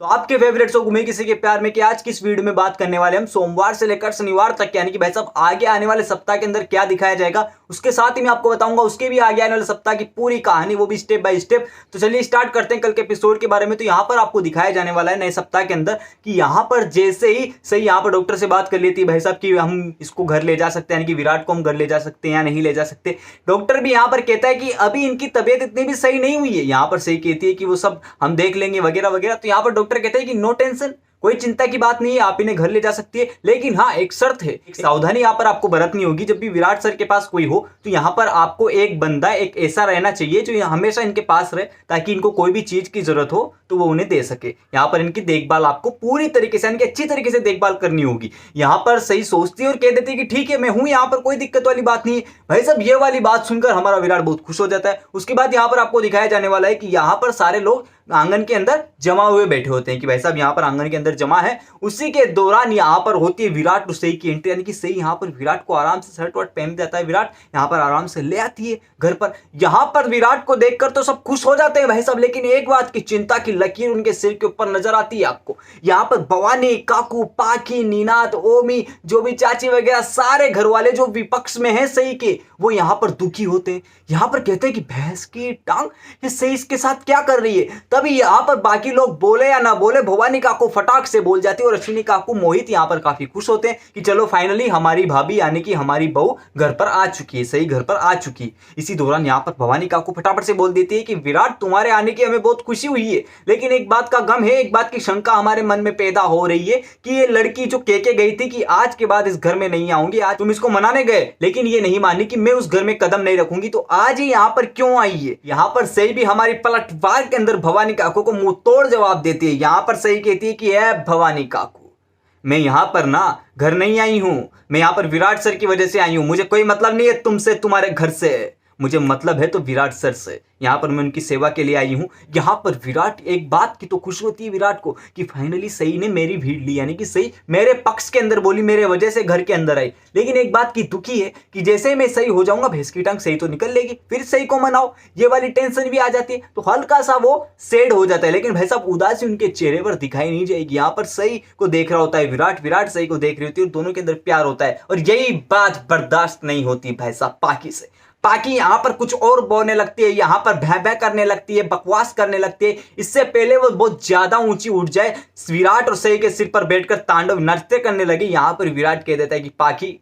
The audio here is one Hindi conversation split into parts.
तो आपके फेवरेट शो घूमे किसी के प्यार में कि आज की इस वीडियो में बात करने वाले हम सोमवार से लेकर शनिवार तक, यानी कि भाई साहब आगे आने वाले सप्ताह के अंदर क्या दिखाया जाएगा, उसके साथ ही मैं आपको बताऊंगा उसके भी आगे आने वाले सप्ताह की पूरी कहानी, वो भी स्टेप बाय स्टेप। तो चलिए स्टार्ट करते हैं कल के एपिसोड के बारे में। तो यहाँ पर आपको दिखाया जाने वाला है नए सप्ताह के अंदर कि यहाँ पर जैसे ही सही यहाँ पर डॉक्टर से बात कर लेती है भाई साहब कि हम इसको घर ले जा सकते हैं, यानी कि विराट को हम घर ले जा सकते हैं या नहीं ले जा सकते। डॉक्टर भी यहाँ पर कहता है कि अभी इनकी तबीयत इतनी भी सही नहीं हुई है, यहाँ पर सही कहती है कि वो सब हम देख लेंगे वगैरह वगैरह। तो यहाँ पर डॉक्टर कहते हैं कि नो टेंशन, कोई चिंता की बात नहीं है, आप इन्हें घर ले जा सकती है, लेकिन हाँ एक शर्त है, एक सावधानी यहाँ पर आपको बरतनी होगी। जब भी विराट सर के पास कोई हो तो यहाँ पर आपको एक बंदा एक ऐसा रहना चाहिए जो हमेशा इनके पास रहे, ताकि इनको कोई भी चीज की जरूरत हो तो वो उन्हें दे सके। यहाँ पर इनकी देखभाल आपको पूरी तरीके से, यानी अच्छी तरीके से देखभाल करनी होगी। यहाँ पर सही सोचती है और कह देती है कि ठीक है मैं हूं, यहाँ पर कोई दिक्कत वाली बात नहीं है। भाई साहब ये वाली बात सुनकर हमारा विराट बहुत खुश हो जाता है। उसके बाद यहाँ पर आपको दिखाया जाने वाला है कि यहाँ पर सारे लोग आंगन के अंदर जमा हुए बैठे होते हैं कि भाई साहब यहाँ पर आंगन के अंदर जमा है। उसी के दौरान यहाँ पर होती है विराट और सही की एंट्री, यानी कि सही यहाँ पर विराट को आराम से शर्ट वर्ट पहन देता है। विराट यहाँ पर आराम से ले आती है घर पर। यहाँ पर विराट को देखकर तो सब खुश हो जाते हैं भाई साहब, लेकिन एक बात की चिंता की लकीर उनके सिर के ऊपर नजर आती है आपको। यहाँ पर भवानी, काकू, पाकी, नीनाद, ओमी, जो भी चाची वगैरह सारे घर वाले जो विपक्ष में हैं सही के, वो यहाँ पर दुखी होते हैं। यहाँ पर कहते हैं कि भैंस की टांग ये सही इसके साथ क्या कर रही है। तभी यहाँ पर बाकी लोग बोले या ना बोले भवानी काकू फटाक से बोल जाती है और अश्विनी काकू, मोहित यहाँ पर काफी खुश होते हैं कि चलो फाइनली हमारी भाभी यानी कि हमारी बहू घर पर आ चुकी है, सही घर पर आ चुकी है। इसी दौरान यहाँ पर भवानी काकू फटाफट से बोल देती है कि विराट तुम्हारे आने की हमें बहुत खुशी हुई है, लेकिन एक बात का गम है, एक बात की शंका हमारे मन में पैदा हो रही है कि ये लड़की जो कह के गई थी कि आज के बाद इस घर में नहीं आऊंगी, आज तुम इसको मनाने गए लेकिन ये नहीं मानी कि मैं उस घर में कदम नहीं रखूंगी, तो आज ही यहाँ पर क्यों आई है। यहाँ पर सही भी हमारी पलटवार के अंदर भवानी काकू को मुंह तोड़ जवाब देती है। यहाँ पर सही कहती है कि भवानी काकू मैं यहाँ पर ना घर नहीं आई हूं, मैं यहाँ पर विराट सर की वजह से आई हूं। मुझे कोई मतलब नहीं है तुमसे, तुम्हारे घर से, मुझे मतलब है तो विराट सर से। यहाँ पर मैं उनकी सेवा के लिए आई हूँ। यहाँ पर विराट एक बात की तो खुश होती है विराट को कि फाइनली सही ने मेरी भीड़ ली, यानी कि सही मेरे पक्ष के अंदर बोली, मेरे वजह से घर के अंदर आई। लेकिन एक बात की दुखी है कि जैसे ही मैं सही हो जाऊंगा भैंस की टांग सही तो निकल लेगी, फिर सही को मनाओ, ये वाली टेंशन भी आ जाती है। तो हल्का सा वो सेड हो जाता है, लेकिन भाई साहब उदासी उनके चेहरे पर दिखाई नहीं जाएगी। यहाँ पर सही को देख रहा होता है विराट, विराट सही को देख रही होती है और दोनों के अंदर प्यार होता है। और यही बात बर्दाश्त नहीं होती भाई साहब पाकी से। पाकी यहाँ पर कुछ और बोलने लगती है, यहाँ पर भै भै करने लगती है, बकवास करने लगती है। इससे पहले वो बहुत ज्यादा ऊंची उठ जाए, विराट और सही के सिर पर बैठकर तांडव नृत्य करने लगी। यहाँ पर विराट कह देता है कि पाकी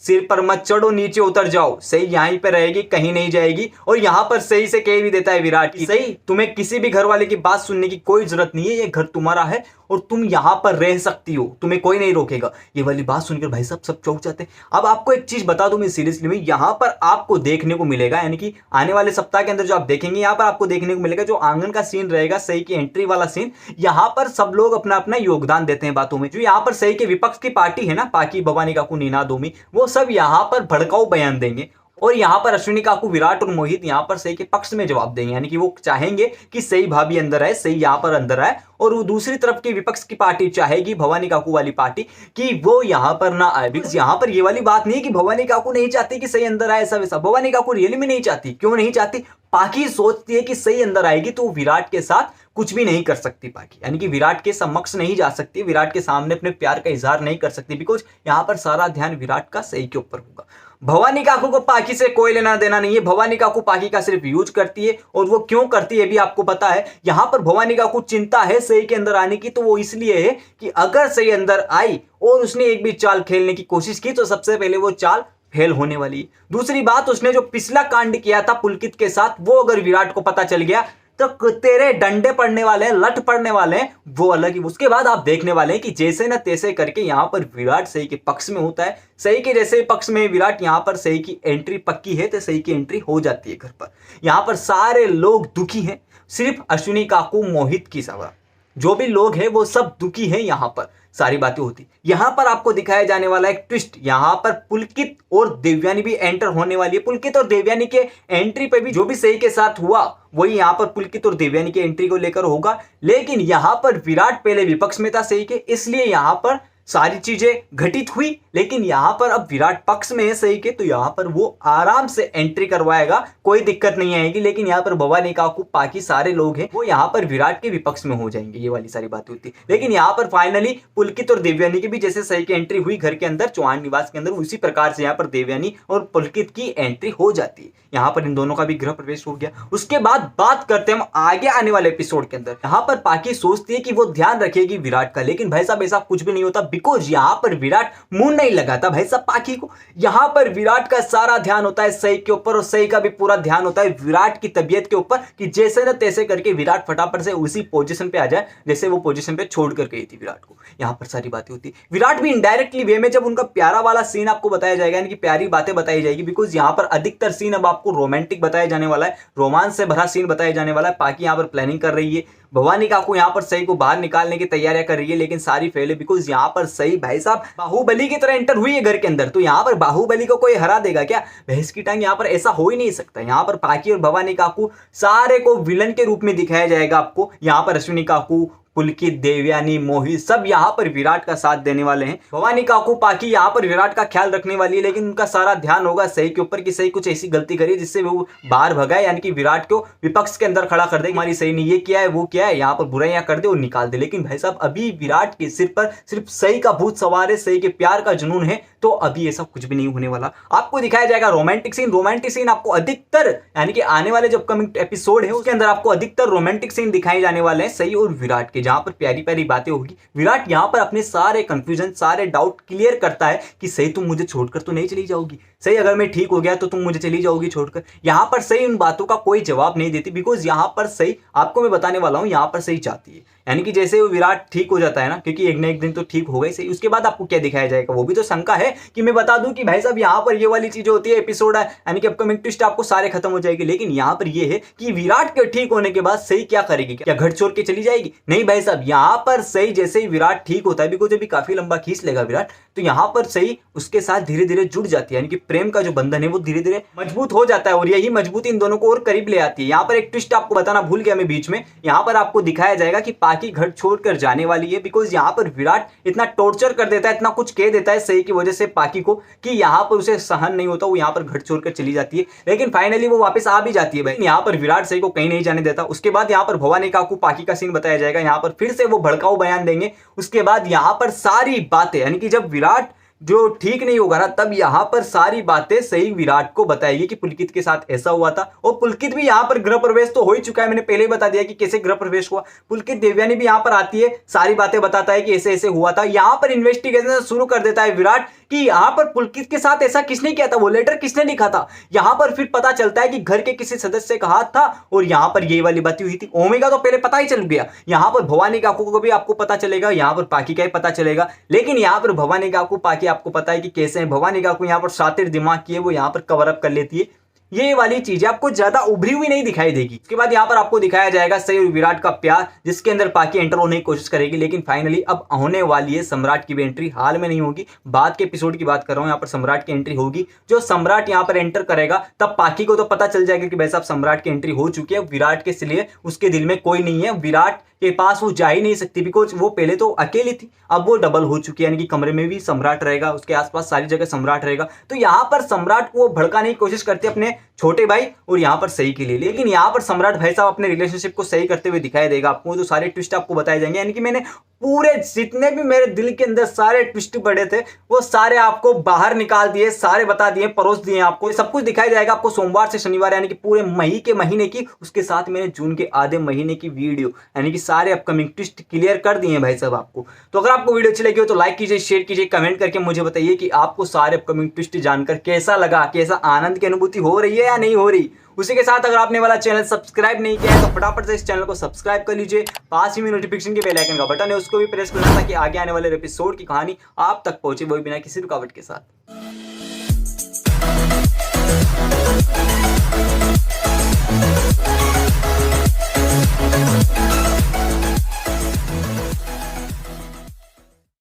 सिर पर मत चढ़ो, नीचे उतर जाओ, सही यहीं पे रहेगी, कहीं नहीं जाएगी। और यहाँ पर सही से कह भी देता है विराट की सही तुम्हें किसी भी घर वाले की बात सुनने की कोई जरूरत नहीं है, ये घर तुम्हारा है और तुम यहाँ पर रह सकती हो, तुम्हें कोई नहीं रोकेगा। ये वाली बात सुनकर भाई साहब सब चौंक जाते हैं। अब आपको एक चीज बता दूं मैं सीरियसली में, यहाँ पर आपको देखने को मिलेगा, यानी कि आने वाले सप्ताह के अंदर जो आप देखेंगे यहाँ पर आपको देखने को मिलेगा जो आंगन का सीन रहेगा, सही की एंट्री वाला सीन। यहाँ पर सब लोग अपना अपना योगदान देते हैं बातों में। जो यहाँ पर सही के विपक्ष की पार्टी है ना, पाकी, भवानी काकू, नीनाद, ओमी, वो सब यहाँ पर भड़काऊ बयान देंगे और यहाँ पर अश्विनी काकू, विराट और मोहित यहाँ पर सही के पक्ष में जवाब देंगे, यानी कि वो चाहेंगे कि सही भाभी अंदर आए, सही यहाँ पर अंदर आए। और वो दूसरी तरफ की विपक्ष की पार्टी चाहेगी, भवानी काकू वाली पार्टी, कि वो यहाँ पर ना आए। बिकॉज यहाँ पर ये वाली बात नहीं है कि भवानी काकू नहीं चाहती कि सही अंदर आए, ऐसा वैसा। भवानी काकू रियली में नहीं चाहती। क्यों नहीं चाहती? पाकी सोचती है कि सही अंदर आएगी तो विराट के साथ कुछ भी नहीं कर सकती पाकी, यानी कि विराट के समक्ष नहीं जा सकती, विराट के सामने अपने प्यार का इजहार नहीं कर सकती, बिकॉज यहाँ पर सारा ध्यान विराट का सही के ऊपर होगा। भवानी काकू को पाकी से कोई लेना देना नहीं है। भवानी काकू पाकी का सिर्फ यूज करती है, और वो क्यों करती है भी आपको पता है। यहाँ पर भवानी काकू चिंता है सही के अंदर आने की, तो वो इसलिए है कि अगर सही अंदर आई और उसने एक भी चाल खेलने की कोशिश की तो सबसे पहले वो चाल फेल होने वाली है। दूसरी बात, उसने जो पिछला कांड किया था पुलकित के साथ, वो अगर विराट को पता चल गया तो तेरे डंडे पड़ने वाले हैं, लठ पड़ने वाले हैं, वो अलग ही। उसके बाद आप देखने वाले हैं कि जैसे ना तैसे करके यहाँ पर विराट सही के पक्ष में होता है। सही के जैसे पक्ष में विराट, यहाँ पर सही की एंट्री पक्की है तो सही की एंट्री हो जाती है घर पर। यहाँ पर सारे लोग दुखी हैं, सिर्फ अश्विनी काकू, मोहित की सवा जो भी लोग हैं वो सब दुखी हैं। यहाँ पर सारी बातें होती। यहाँ पर आपको दिखाया जाने वाला एक ट्विस्ट, यहाँ पर पुलकित और देवयानी भी एंटर होने वाली है। पुलकित और देवयानी के एंट्री पे भी जो भी सही के साथ हुआ वही यहाँ पर पुलकित और देवयानी की एंट्री को लेकर होगा। लेकिन यहाँ पर विराट पहले विपक्ष में था सही के, इसलिए यहाँ पर सारी चीजें घटित हुई, लेकिन यहाँ पर अब विराट पक्ष में है सही के, तो यहाँ पर वो आराम से एंट्री करवाएगा, कोई दिक्कत नहीं आएगी। लेकिन यहाँ पर भवानी काकू बाकी सारे लोग हैं वो यहाँ पर विराट के विपक्ष में हो जाएंगे, ये वाली सारी बात होती है। लेकिन यहाँ पर फाइनली पुलकित और देवयानी की भी जैसे सही की एंट्री हुई घर के अंदर चौहान निवास के अंदर, उसी प्रकार से यहाँ पर देवयानी और पुलकित की एंट्री हो जाती है। यहाँ पर इन दोनों का भी गृह प्रवेश हो गया। उसके बाद बात करते हैं हम आगे आने वाले एपिसोड के अंदर। यहाँ पर पाकी सोचती है कि वो ध्यान रखेगी विराट का, लेकिन भाई साहब ऐसा कुछ भी नहीं होता, बिकॉज यहाँ पर विराट मुंह नहीं लगाता भाई साहब पाकी को। यहाँ पर विराट का सारा ध्यान होता है सही के ऊपर, और सही का भी पूरा ध्यान होता है विराट की तबीयत के ऊपर, कि जैसे न तैसे करके विराट फटाफट से उसी पोजीशन पे आ जाए जैसे वो पोजीशन पे छोड़ कर गई थी विराट को। यहाँ पर सारी बातें होती है। विराट भी इनडायरेक्टली वे में जब उनका प्यारा वाला सीन आपको बताया जाएगा, यानी कि प्यारी बातें बताई जाएगी, बिकॉज यहाँ पर अधिकतर सीन अब आपको रोमांटिक बताया जाने वाला है, रोमांस से भरा सीन बताया जाने वाला है। पाकी यहाँ पर प्लानिंग कर रही है, भवानी काकू यहाँ पर सही को बाहर निकालने की तैयारियां कर रही है, लेकिन सारी फेल है, बिकॉज यहाँ पर सही भाई साहब बाहुबली की तरह एंटर हुई है घर के अंदर, तो यहाँ पर बाहुबली को कोई हरा देगा क्या? भैंस की टांग, यहाँ पर ऐसा हो ही नहीं सकता। यहाँ पर पाकी और भवानी काकू सारे को विलन के रूप में दिखाया जाएगा आपको। यहाँ पर अश्विनी काकू, पुलकित, देवयानी, मोहित सब यहाँ पर विराट का साथ देने वाले हैं। भवानी काकू पाकी यहाँ पर विराट का ख्याल रखने वाली है, लेकिन उनका सारा ध्यान होगा सही के ऊपर कि सही कुछ ऐसी गलती करी जिससे वो बाहर भगाए, यानी कि विराट को विपक्ष के अंदर खड़ा कर दे। हमारी सही ने ये किया है, वो किया है, यहाँ पर बुराइयां कर दे और निकाल दे। लेकिन भाई साहब अभी विराट के सिर पर सिर्फ सही का भूत सवार है, सही के प्यार का जुनून है, तो अभी ऐसा कुछ भी नहीं होने वाला। आपको दिखाया जाएगा रोमांटिक सीन। रोमांटिक सीन आपको अधिकतर, यानी कि आने वाले जो अपकमिंग एपिसोड है उसके अंदर आपको अधिकतर रोमांटिक सीन दिखाए जाने वाले हैं सही और विराट के, जहां पर प्यारी प्यारी बातें होगी। विराट यहां पर अपने सारे कंफ्यूजन, सारे डाउट क्लियर करता है कि सही तुम मुझे छोड़कर तो नहीं चली जाओगी, सही अगर मैं ठीक हो गया तो तुम मुझे चली जाओगी छोड़कर। यहां पर सही उन बातों का कोई जवाब नहीं देती, बिकॉज यहां पर सही आपको मैं बताने वाला हूं, यहां पर सही चाहती है, यानी कि जैसे वो विराट ठीक हो जाता है ना, क्योंकि एक ना एक दिन तो ठीक होगा ही सही, उसके बाद आपको क्या दिखाया जाएगा वो भी तो शंका है। कि मैं बता दूं कि भाई साहब यहाँ पर ये वाली चीजें होती है, एपिसोड है यानी कि अपकमिंग ट्विस्ट आपको सारे खत्म हो जाएगी, लेकिन यहाँ पर ये है कि विराट के ठीक होने के बाद सही क्या करेगी, क्या घर छोड़ के चली जाएगी? नहीं भाई साहब, यहाँ पर सही जैसे ही विराट ठीक होता है, बिकॉज अभी काफी लंबा खींच लेगा विराट, तो यहाँ पर सही उसके साथ धीरे धीरे जुड़ जाती है, यानी कि प्रेम का जो बंधन है वो धीरे धीरे मजबूत हो जाता है, और यही मजबूती इन दोनों को और करीब ले आती है। यहाँ पर एक ट्विस्ट आपको बताना भूल गया मैं बीच में, यहाँ पर आपको दिखाया जाएगा कि पाकी घर छोड़कर जाने वाली है, बिकॉज यहाँ पर विराट इतना टॉर्चर कर देता है, इतना कुछ कह देता है सही की वजह से पाकी को, कि यहाँ पर उसे सहन नहीं होता, वो यहाँ पर घर छोड़कर चली जाती है। लेकिन फाइनली वो वापस आ भी जाती है भाई। यहाँ पर विराट सही को कहीं नहीं जाने देता। उसके बाद यहाँ पर भवानी काकू पाकी का सीन बताया जाएगा, यहाँ पर फिर से वो भड़काऊ बयान देंगे। उसके बाद यहाँ पर सारी बातें, यानी कि जब विराट जो ठीक नहीं होगा ना, तब यहां पर सारी बातें सही विराट को बताएगी कि पुलकित के साथ ऐसा हुआ था, और पुलकित भी यहां पर गृह प्रवेश तो हो ही चुका है, मैंने पहले ही बता दिया कि कैसे गृह प्रवेश हुआ। पुलकित देवयानी भी यहां पर आती है, सारी बातें बताता है कि ऐसे ऐसे हुआ था। यहां पर इन्वेस्टिगेशन शुरू कर देता है विराट कि यहां पर पुलकित के साथ ऐसा किसने किया था, वो लेटर किसने लिखा था। यहां पर फिर पता चलता है कि घर के किसी सदस्य का हाथ था, और यहां पर ये वाली बातें हुई थी। ओमेगा तो पहले पता ही चल गया, यहां पर भवानी काकू को भी आपको पता चलेगा, यहां पर पाकी का ही पता चलेगा। लेकिन यहां पर भवानी काकू पाकी आपको पता है कि कैसे हैं। भवानी काकू यहां पर शातिर दिमाग की है, वो यहां पर कवर अप कर लेती है। ये वाली चीजें आपको ज्यादा उभरी हुई नहीं दिखाई देगी। उसके बाद यहाँ पर आपको दिखाया जाएगा सही और विराट का प्यार, जिसके अंदर पाकी एंटर होने की कोशिश करेगी, लेकिन फाइनली अब होने वाली है सम्राट की भी एंट्री। हाल में नहीं होगी, बाद के एपिसोड की बात कर रहा हूँ। यहाँ पर सम्राट की एंट्री होगी। जो सम्राट यहाँ पर एंटर करेगा, तब पाकी को तो पता चल जाएगा कि भाई साहब सम्राट की एंट्री हो चुकी है। विराट के लिए उसके दिल में कोई नहीं है, विराट के पास वो जा ही नहीं सकती, बिकॉज वो पहले तो अकेली थी, अब वो डबल हो चुकी है, यानी कि कमरे में भी सम्राट रहेगा, उसके आसपास सारी जगह सम्राट रहेगा। तो यहाँ पर सम्राट को भड़काने की कोशिश करती है अपने छोटे भाई और यहाँ पर सही के लिए, लेकिन यहाँ पर सम्राट भाई साहब अपने रिलेशनशिप को सही करते हुए दिखाई देगा आपको। तो सारे ट्विस्ट आपको बताए जाएंगे, यानी कि मैंने पूरे जितने भी मेरे दिल के अंदर सारे ट्विस्ट पड़े थे वो सारे आपको बाहर निकाल दिए, सारे बता दिए, परोस दिए आपको। सब कुछ दिखाई जाएगा आपको सोमवार से शनिवार, यानी कि पूरे मई के महीने की। उसके साथ मैंने जून के आधे महीने की वीडियो, यानी कि सारे अपकमिंग ट्विस्ट क्लियर कर दिए हैं भाई साहब आपको। तो अगर आपको वीडियो अच्छी लगी हो तो लाइक कीजिए, शेयर कीजिए, कमेंट करके मुझे बताइए कि आपको सारे अपकमिंग ट्विस्ट जानकर कैसा लगा, कैसा आनंद की अनुभूति हो रही है या नहीं हो रही। उसी के साथ अगर आपने वाला चैनल सब्सक्राइब नहीं किया है तो फटाफट से इस चैनल को सब्सक्राइब कर लीजिए। पास ही में नोटिफिकेशन के बेल आइकन का बटन है, उसको भी प्रेस करना ताकि आगे आने वाले एपिसोड की कहानी आप तक पहुंचे, वो भी बिना किसी रुकावट के साथ।